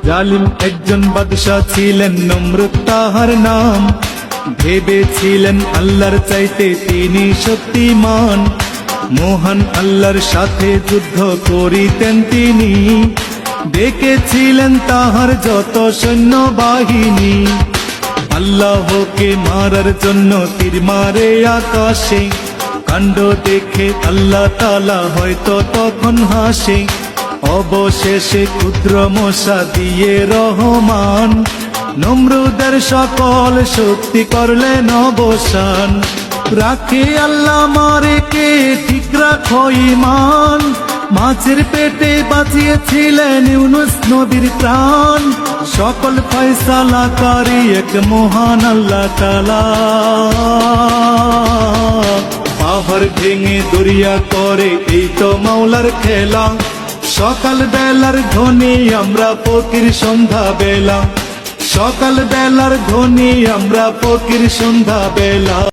জালিম একজন বাদশা ছিলেন, নমরুদ তাহার নাম। ভেবেছিলেন আল্লাহর চাইতে তিনি শক্তিমান, মহান আল্লাহর সাথে যুদ্ধ করিতেন তিনি। ডেকেছিলেন তাহার যত সৈন্যবাহিনী, আল্লাহকে মারার জন্য তীর মারে আকাশে। কাণ্ড দেখে আল্লাহ তাআলা হয়তো তখন হাসে, অবশেষে ক্ষুদ্র মশা দিয়ে রহমান নমরুদের সকল শক্তি করলেন অবসান। রাখে আল্লাহ মারে কে, ঠিক রাখো ঈমান। মাছের পেটে বাঁচিয়েছিলেন ইউনুস নবীর প্রাণ, সকল ফয়সালাকারী এক মহান আল্লাহ তাআলা। পাহাড় ভেঙে দরিয়া করে এই তো মাওলার খেলা, সকাল বেলার ধ্বনি আমরা ফকির সন্ধ্যা বেলা, সকাল বেলার ধ্বনি আমরা ফকির সন্ধ্যা বেলা।